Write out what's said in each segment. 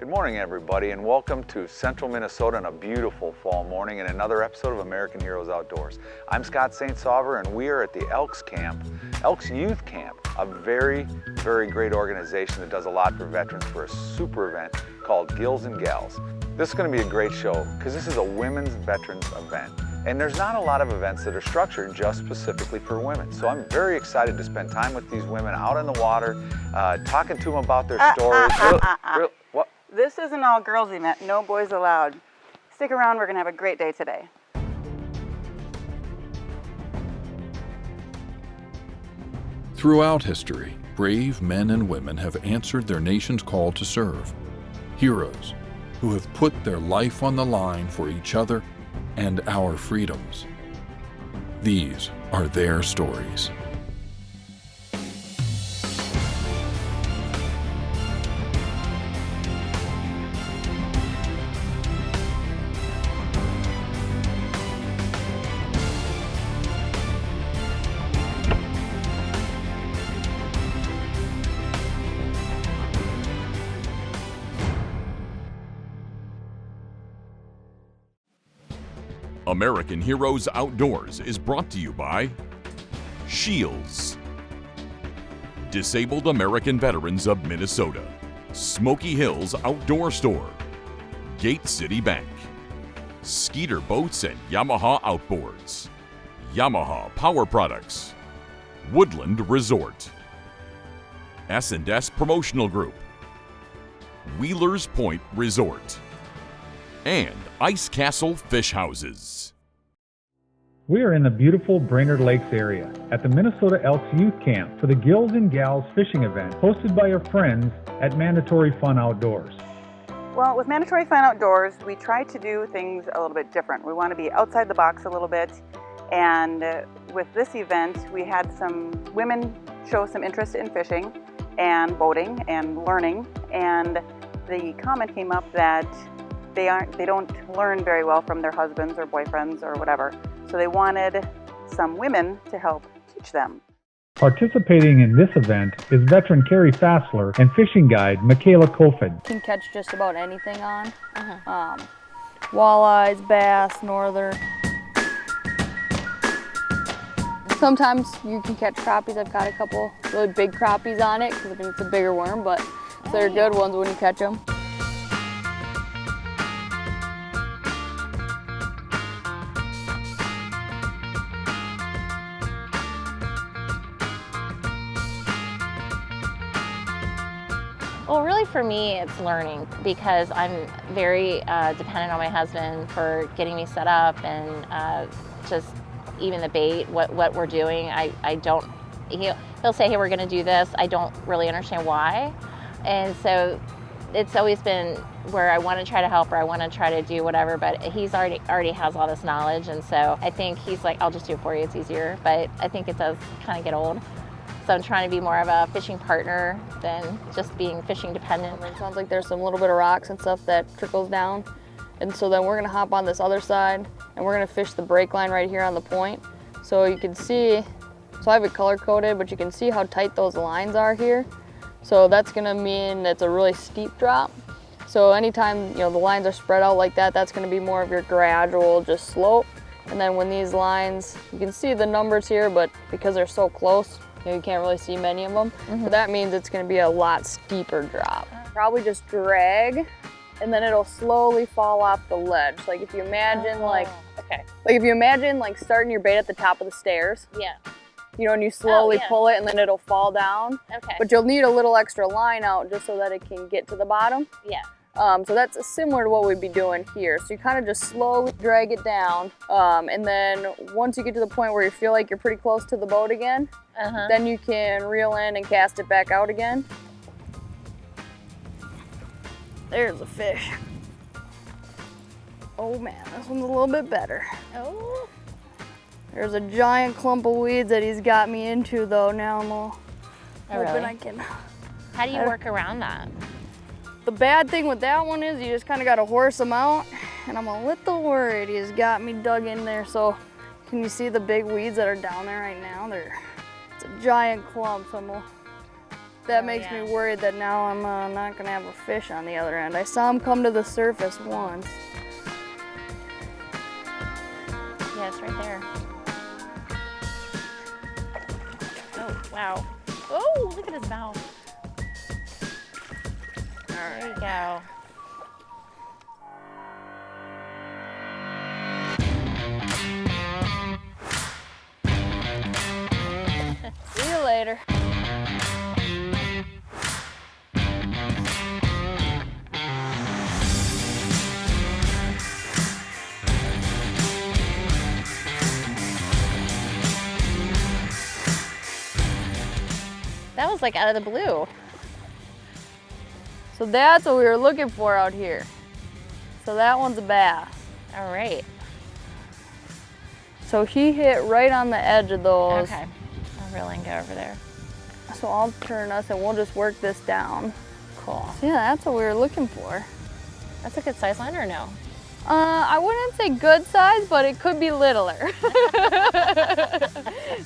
Good morning, everybody, and welcome to Central Minnesota on a beautiful fall morning and another episode of American Heroes Outdoors. I'm Scott St. Sauver, and we are at the Elks Camp, Elks Youth Camp, a very great organization that does a lot for veterans for a super event called Gills and Gals. This is going to be a great show because this is a women's veterans event. And there's not a lot of events that are structured just specifically for women. So I'm very excited to spend time with these women out in the water, talking to them about their stories. What? This is an all-girls event, no boys allowed. Stick around, we're gonna have a great day today. Throughout history, brave men and women have answered their nation's call to serve. Heroes who have put their life on the line for each other and our freedoms. These are their stories. American Heroes Outdoors is brought to you by Gills, Disabled American Veterans of Minnesota, Smoky Hills Outdoor Store, Gate City Bank, Skeeter Boats and Yamaha Outboards, Yamaha Power Products, Woodland Resort, S&S Promotional Group, Wheelers Point Resort, and Ice Castle Fish Houses. We are in the beautiful Brainerd Lakes area at the Minnesota Elks Youth Camp for the Gills and Gals fishing event hosted by our friends at Mandatory Fun Outdoors. Well, with Mandatory Fun Outdoors, we try to do things a little bit different. We want to be outside the box a little bit, and with this event, we had some women show some interest in fishing and boating and learning, and the comment came up that they don't learn very well from their husbands or boyfriends or whatever. So they wanted some women to help teach them. Participating in this event is veteran Carrie Fassler and fishing guide Michaela Kofed. Can catch just about anything on. Walleyes, bass, northern. Sometimes you can catch crappies. I've got a couple really big crappies on it because it's a bigger worm, but they're good ones when you catch them. Well, really for me, it's learning because I'm very dependent on my husband for getting me set up and just even the bait, what we're doing. I don't, he'll say, hey, we're gonna do this. I don't really understand why. And so it's always been where I wanna try to help or I wanna try to do whatever, but he's already has all this knowledge. And so I think he's like, I'll just do it for you, it's easier. But I think it does kind of get old. So I'm trying to be more of a fishing partner than just being fishing dependent. It sounds like there's some little bit of rocks and stuff that trickles down. And so then we're gonna hop on this other side and we're gonna fish the break line right here on the point. So you can see, so I have it color coded, but you can see how tight those lines are here. So that's gonna mean it's a really steep drop. So anytime the lines are spread out like that, that's gonna be more of your gradual just slope. And then when these lines, you can see the numbers here, but because they're so close, you can't really see many of them. So that means it's gonna be a lot steeper drop. Probably just drag, and then it'll slowly fall off the ledge. Like if you imagine if you imagine starting your bait at the top of the stairs. Yeah. And you slowly pull it and then it'll fall down. Okay. But you'll need a little extra line out just so that it can get to the bottom. Yeah. So that's similar to what we'd be doing here. So you kind of just slowly drag it down. And then once you get to the point where you feel like you're pretty close to the boat again, then you can reel in and cast it back out again. There's a fish. Oh man, this one's a little bit better. Oh. There's a giant clump of weeds that he's got me into though. Now I'm hoping really? I can. How do you work around that? The bad thing with that one is you just kind of got to horse him out, and I'm a little worried he's got me dug in there. So can you see the big weeds that are down there right now? It's a giant clump, so I'm that makes me worried that now I'm not gonna have a fish on the other end. I saw him come to the surface once. Yeah, it's right there. Oh, wow. Oh, look at his mouth. There you go. See you later. That was like out of the blue. So that's what we were looking for out here. So that one's a bass. All right. So he hit right on the edge of those. Okay. I'll reel and go over there. So I'll turn us and we'll just work this down. Cool. So yeah, that's what we were looking for. That's a good size line or no? I wouldn't say good size, but it could be littler.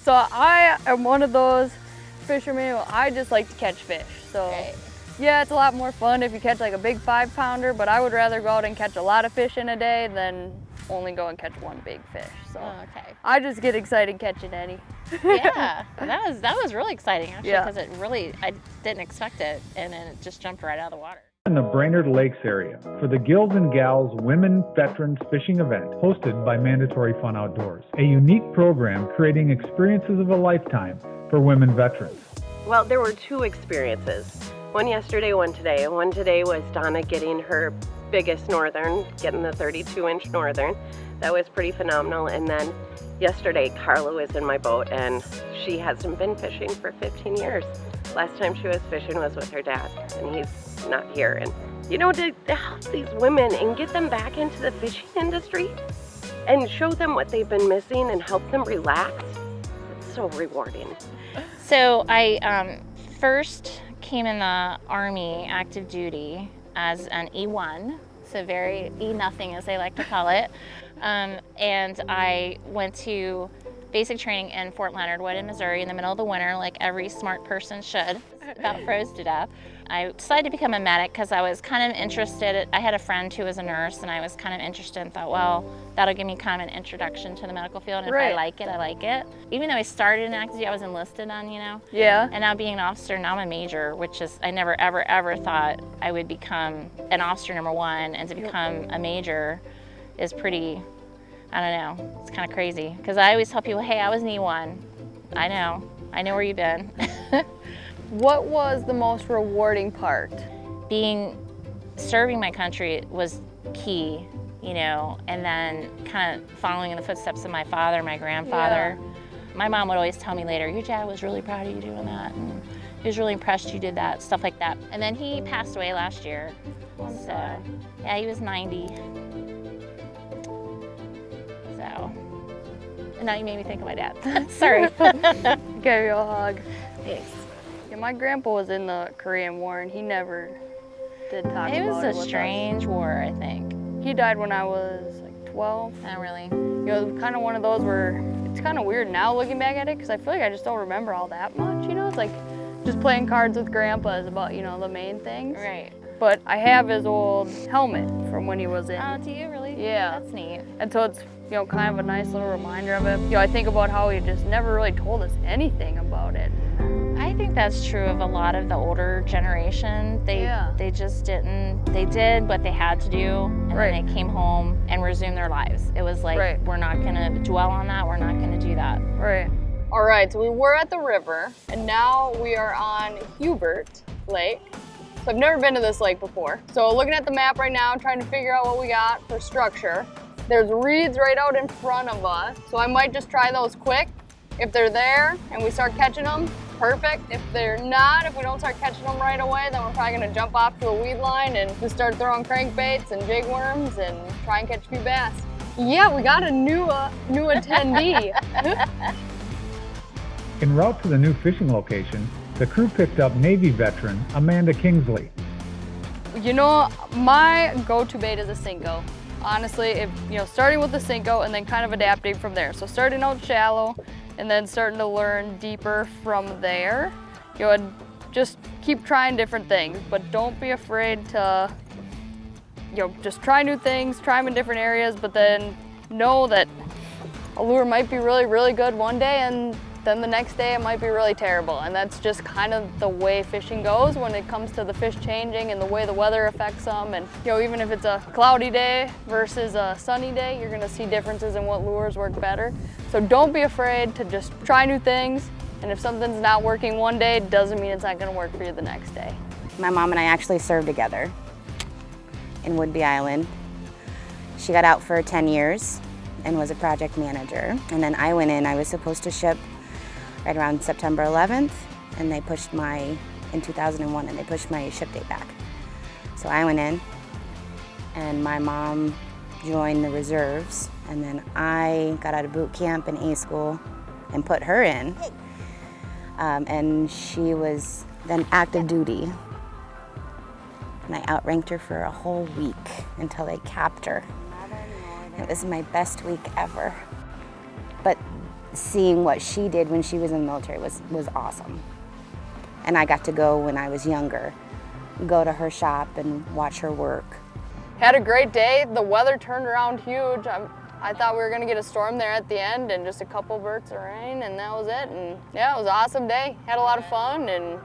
So I am one of those fishermen, I just like to catch fish. So Right. yeah, it's a lot more fun if you catch like a big 5-pounder, but I would rather go out and catch a lot of fish in a day than only go and catch one big fish. So Oh, okay. I just get excited catching any. Yeah, that was really exciting actually, Yeah. because I didn't expect it, and then it just jumped right out of the water. In the Brainerd Lakes area for the Gills and Gals Women Veterans Fishing Event hosted by Mandatory Fun Outdoors, a unique program creating experiences of a lifetime for women veterans. Well, there were two experiences. One yesterday, one today. And one today was Donna getting her biggest northern, getting the 32-inch northern. That was pretty phenomenal. And then yesterday, Carla was in my boat and she hasn't been fishing for 15 years. Last time she was fishing was with her dad, and he's not here. And you know, to help these women and get them back into the fishing industry and show them what they've been missing and help them relax, it's so rewarding. So I first came in the Army active duty as an E1, so very E-nothing as they like to call it. And I went to basic training in Fort Leonard Wood in Missouri in the middle of the winter, like every smart person should, about froze to death. I decided to become a medic because I was kind of interested. I had a friend who was a nurse, and I was kind of interested and thought, well, that'll give me kind of an introduction to the medical field, and if I like it, I like it. Even though I started in active duty, I was enlisted on, you know. Yeah. And now being an officer, now I'm a major, which is, I never, ever, ever thought I would become an officer #1, and to become a major is pretty, I don't know, it's kind of crazy. Because I always tell people, hey, I was an E1. I know where you've been. What was the most rewarding part? Serving my country was key, you know, and then kind of following in the footsteps of my father, my grandfather. Yeah. My mom would always tell me later, your dad was really proud of you doing that, and he was really impressed you did that, stuff like that. And then he passed away last year. So, yeah, he was 90. So, and now you made me think of my dad. Sorry. Give you a hug. Thanks. Yeah, my grandpa was in the Korean War, and he never did talk about it. It was with a us. strange war, I think. He died when I was like 12. Not really. You know, kind of one of those where it's kind of weird now looking back at it, because I feel like I just don't remember all that much, you know? It's like just playing cards with grandpa is about, you know, the main things. Right. But I have his old helmet from when he was in. Oh, do you really? Yeah. That's neat. And so it's, you know, kind of a nice little reminder of it. You know, I think about how he just never really told us anything about it. I think that's true of a lot of the older generation. They just didn't, they did what they had to do, and then they came home and resumed their lives. It was like, we're not gonna dwell on that, we're not gonna do that. Right. All right, so we were at the river, and now we are on Hubert Lake. So I've never been to this lake before. So looking at the map right now, trying to figure out what we got for structure. There's reeds right out in front of us, so I might just try those quick. If they're there and we start catching them, perfect. If they're not, if we don't start catching them right away, then we're probably gonna jump off to a weed line and just start throwing crankbaits and jig worms and try and catch a few bass. Yeah, we got a new attendee. En route to the new fishing location, the crew picked up Navy veteran Amanda Kingsley. You know, my go-to bait is a Cinco. Honestly, starting with the Cinco and then kind of adapting from there. So starting out shallow and then starting to learn deeper from there. You know, just keep trying different things, but don't be afraid to, just try new things, try them in different areas, but then know that a lure might be really, really good one day, and then the next day it might be really terrible. And that's just kind of the way fishing goes when it comes to the fish changing and the way the weather affects them. And even if it's a cloudy day versus a sunny day, you're gonna see differences in what lures work better. So don't be afraid to just try new things. And if something's not working one day, it doesn't mean it's not gonna work for you the next day. My mom and I actually served together in Whidbey Island. She got out for 10 years and was a project manager. And then I went in, I was supposed to ship right around September 11th, and in 2001, and they pushed my ship date back. So I went in, and my mom joined the reserves, and then I got out of boot camp and A school and put her in. And she was then active duty. And I outranked her for a whole week until they capped her. It was my best week ever. But seeing what she did when she was in the military was awesome. And I got to go when I was younger, go to her shop and watch her work. Had a great day. The weather turned around huge. I thought we were gonna get a storm there at the end and just a couple bursts of rain, and that was it. And yeah, it was an awesome day. Had a lot of fun and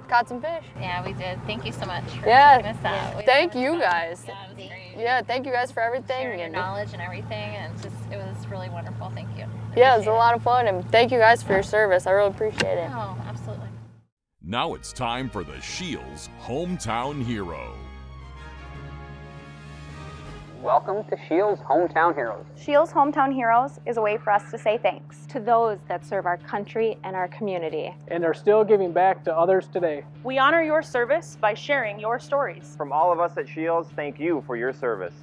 caught some fish. Yeah, we did. Thank you so much for taking us out. Thank you guys. Yeah, it was great. Yeah, thank you guys for everything. Sharing your knowledge and everything, and it was really wonderful. Thank you. Yeah, it was a lot of fun, and thank you guys for your service. I really appreciate it. Oh, absolutely. Now it's time for the Shields Hometown Hero. Welcome to Shields Hometown Heroes. Shields Hometown Heroes is a way for us to say thanks to those that serve our country and our community and are still giving back to others today. We honor your service by sharing your stories. From all of us at Shields, thank you for your service.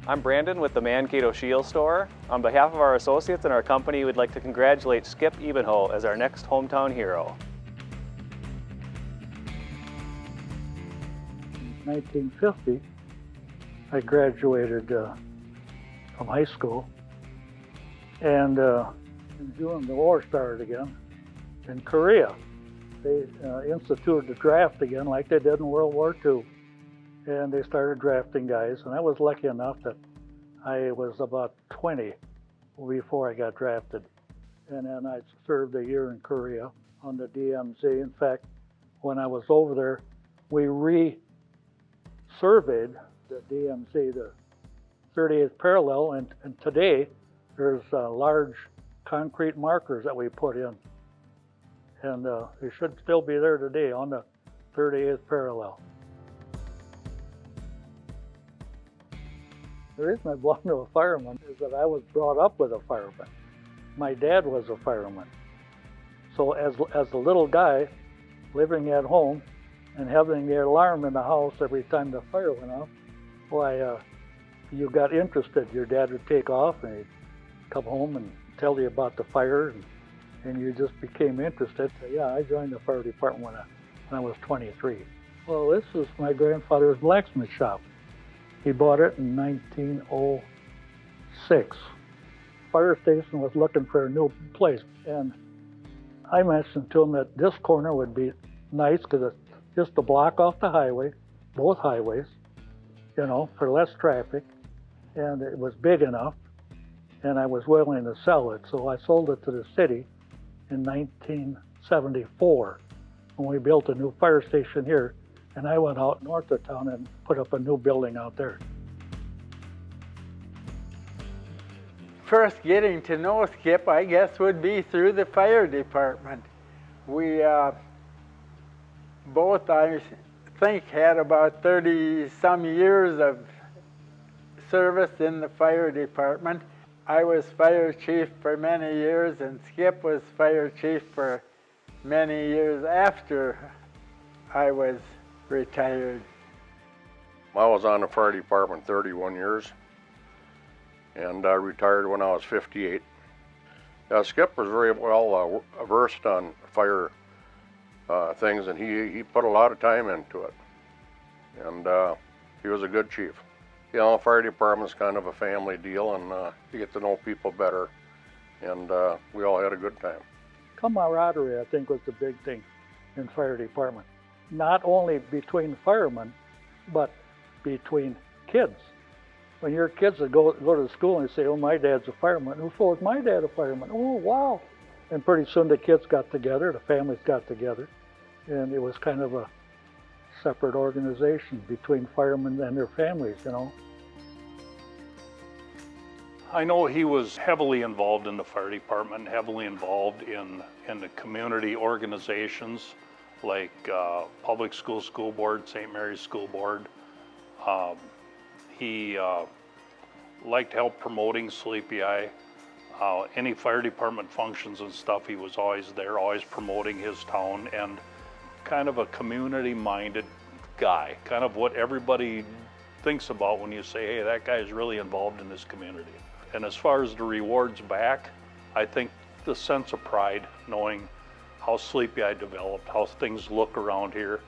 I'm Brandon with the Mankato Shield Store. On behalf of our associates and our company, we'd like to congratulate Skip Ebenho as our next hometown hero. In 1950, I graduated from high school, and in June the war started again in Korea. They instituted the draft again like they did in World War II. And they started drafting guys, and I was lucky enough that I was about 20 before I got drafted. And then I served a year in Korea on the DMZ. In fact, when I was over there, we re-surveyed the DMZ, the 38th parallel, and today there's large concrete markers that we put in. And they should still be there today on the 38th parallel. The reason I belong to a fireman is that I was brought up with a fireman. My dad was a fireman. So as a little guy living at home and having the alarm in the house every time the fire went off, why, you got interested. Your dad would take off and he'd come home and tell you about the fire, and you just became interested. So yeah, I joined the fire department when I was 23. Well, this is my grandfather's blacksmith shop. He bought it in 1906. Fire station was looking for a new place, and I mentioned to him that this corner would be nice because it's just a block off the highway, both highways, for less traffic, and it was big enough, and I was willing to sell it. So I sold it to the city in 1974 when we built a new fire station here. And I went out north of town and put up a new building out there. First getting to know Skip, I guess, would be through the fire department. We both, I think, had about 30-some years of service in the fire department. I was fire chief for many years, and Skip was fire chief for many years after I was retired. I was on the fire department 31 years, and I retired when I was 58. Skip was very well versed on fire things, and he put a lot of time into it, and he was a good chief. You know, fire department's kind of a family deal, and you get to know people better, and we all had a good time. Camaraderie, I think, was the big thing in fire department. Not only between firemen, but between kids. When your kids would go to school and say, oh, my dad's a fireman. Oh, so is my dad a fireman? Oh, wow. And pretty soon the kids got together, the families got together, and it was kind of a separate organization between firemen and their families, you know. I know he was heavily involved in the fire department, heavily involved in the community organizations like Public School Board, St. Mary's School Board. He liked help promoting Sleepy Eye. Any fire department functions and stuff, he was always there, always promoting his town, and kind of a community-minded guy, kind of what everybody thinks about when you say, hey, that guy is really involved in this community. And as far as the rewards back, I think the sense of pride, knowing how Sleepy Eye developed, how things look around here,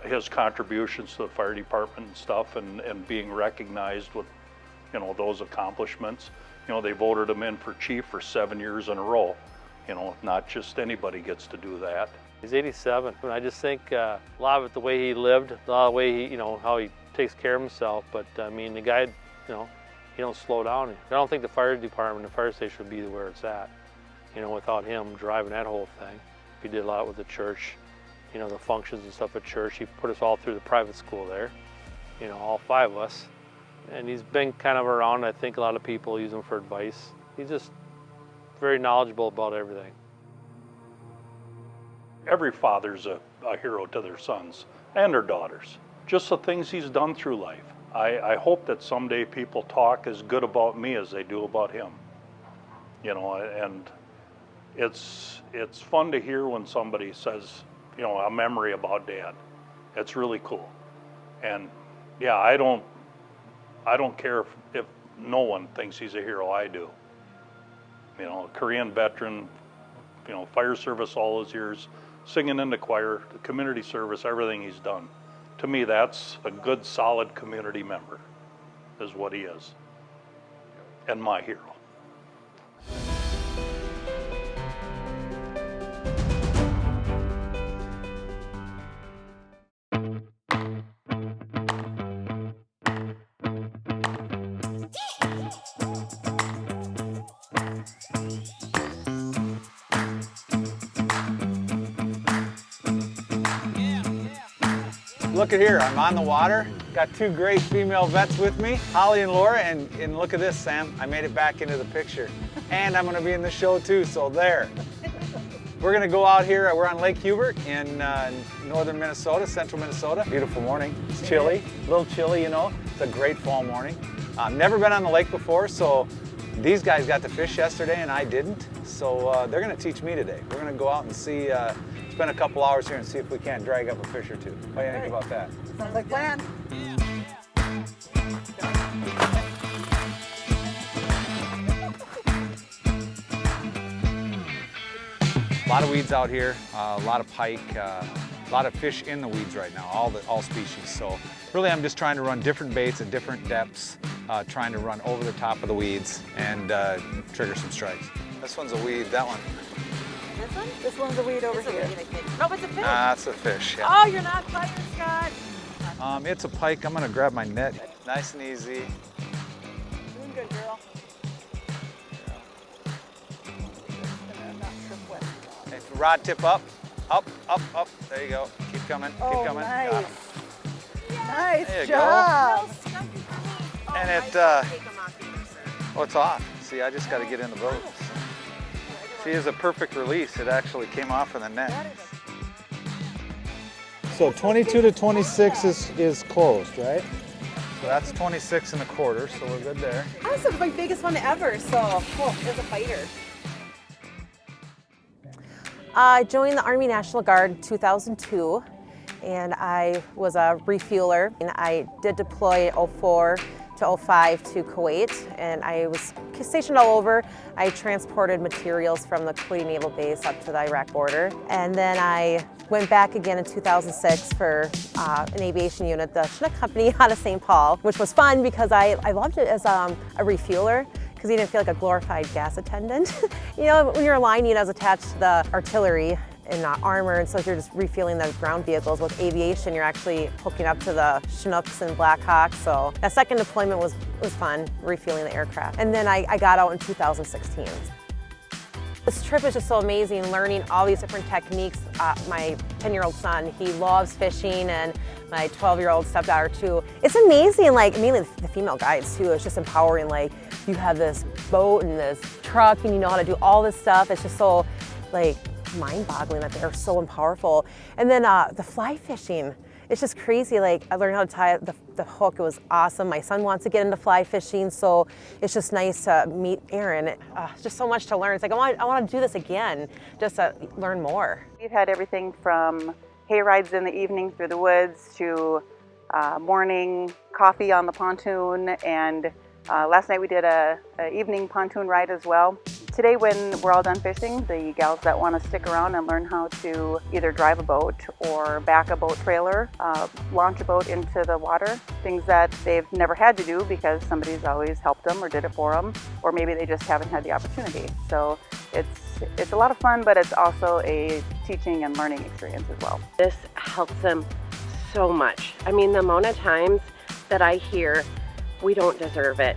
his contributions to the fire department and stuff, and being recognized with, you know, those accomplishments. You know, they voted him in for chief for 7 years in a row. You know, not just anybody gets to do that. He's 87, and I just think a lot of it, the way he lived, a lot of the way he, you know, how he takes care of himself. But I mean, the guy, you know, he don't slow down. I don't think the fire department, the fire station would be where it's at, you know, without him driving that whole thing. He did a lot with the church, you know, the functions and stuff at church. He put us all through the private school there, you know, all 5 of us. And he's been kind of around. I think a lot of people use him for advice. He's just very knowledgeable about everything. Every father's a hero to their sons and their daughters. Just the things he's done through life. I hope that someday people talk as good about me as they do about him. You know, and it's fun to hear when somebody says, you know, a memory about Dad. It's really cool. And yeah, I don't care if no one thinks he's a hero. I do. You know, a Korean veteran, you know, fire service all his years, singing in the choir, the community service, everything he's done. To me, that's a good, solid community member, is what he is, and my hero. Look at here, I'm on the water. Got 2 great female vets with me, Holly and Laura, and look at this, Sam. I made it back into the picture. And I'm gonna be in the show too, so there. We're gonna go out here, we're on Lake Hubert in northern Minnesota, central Minnesota. Beautiful morning, it's chilly, a little chilly, you know. It's a great fall morning. Never been on the lake before, so these guys got to fish yesterday and I didn't. So they're gonna teach me today. We're gonna go out and see, spend a couple hours here and see if we can't drag up a fish or 2. What do you think about that? Sounds like plan. A lot of weeds out here, a lot of pike, a lot of fish in the weeds right now, all species. So really I'm just trying to run different baits at different depths, trying to run over the top of the weeds and trigger some strikes. This one's a weed, that one. This one? This one's a weed over here. No, it's a fish. That's a fish, yeah. Oh, you're not fired, Scott. It's a pike. I'm gonna grab my net. Nice and easy. Doing good, girl. Okay, rod tip up, up, up, up. There you go. Keep coming, keep coming. Nice. Got him. Nice There you job. go. And it, oh, it's off. See, I just got to get in the boat. See, it's a perfect release. It actually came off of the net. So 22 to 26 is closed, right? So that's 26 1/4, so we're good there. This is my biggest one ever, so cool. There's a fighter. I joined the Army National Guard in 2002, and I was a refueler. And I did deploy in 04 to 05 to Kuwait, and I was stationed all over. I transported materials from the Kuwaiti Naval Base up to the Iraq border, and then I went back again in 2006 for an aviation unit, the Chinook Company out of St. Paul, which was fun because I loved it as a refueler, because you didn't feel like a glorified gas attendant. You know, when you're a line unit, I was attached to the artillery and armor, and so you're just refueling the ground vehicles. With aviation, you're actually hooking up to the Chinooks and Blackhawks, so that second deployment was fun, refueling the aircraft. And then I got out in 2016. This trip is just so amazing, learning all these different techniques. My 10-year-old son, he loves fishing, and my 12-year-old stepdaughter too. It's amazing, like mainly the female guides too. It's just empowering, like you have this boat and this truck and you know how to do all this stuff. It's just so like mind-boggling that they're so powerful. And then the fly fishing, it's just crazy. Like I learned how to tie the hook. It was awesome. My son wants to get into fly fishing, so it's just nice to meet Aaron. It's just so much to learn. It's like I want to do this again, just to learn more. We've had everything from hay rides in the evening through the woods to morning coffee on the pontoon, and last night we did a evening pontoon ride as well. Today, when we're all done fishing, the gals that want to stick around and learn how to either drive a boat or back a boat trailer, launch a boat into the water, things that they've never had to do because somebody's always helped them or did it for them, or maybe they just haven't had the opportunity. So it's a lot of fun, but it's also a teaching and learning experience as well. This helps them so much. I mean, the amount of times that I hear, we don't deserve it.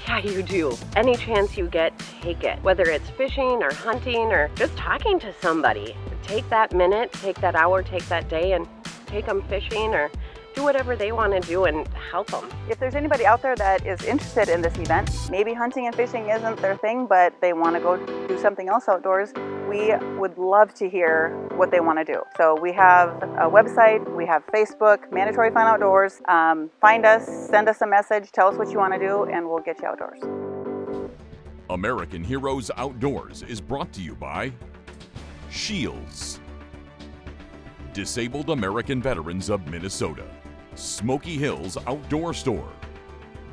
Yeah, you do. Any chance you get, take it. Whether it's fishing or hunting or just talking to somebody. Take that minute, take that hour, take that day and take them fishing or do whatever they want to do and help them. If there's anybody out there that is interested in this event, maybe hunting and fishing isn't their thing, but they want to go do something else outdoors, we would love to hear what they want to do. So we have a website, we have Facebook, Mandatory Fun Outdoors. Find us, send us a message, tell us what you want to do, and we'll get you outdoors. American Heroes Outdoors is brought to you by Shields, Disabled American Veterans of Minnesota, Smoky Hills Outdoor Store,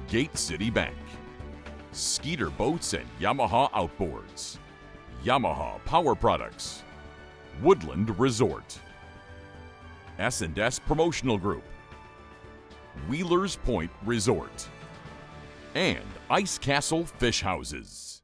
Gate City Bank, Skeeter Boats and Yamaha Outboards, Yamaha Power Products, Woodland Resort, S&S Promotional Group, Wheelers Point Resort, and Ice Castle Fish Houses.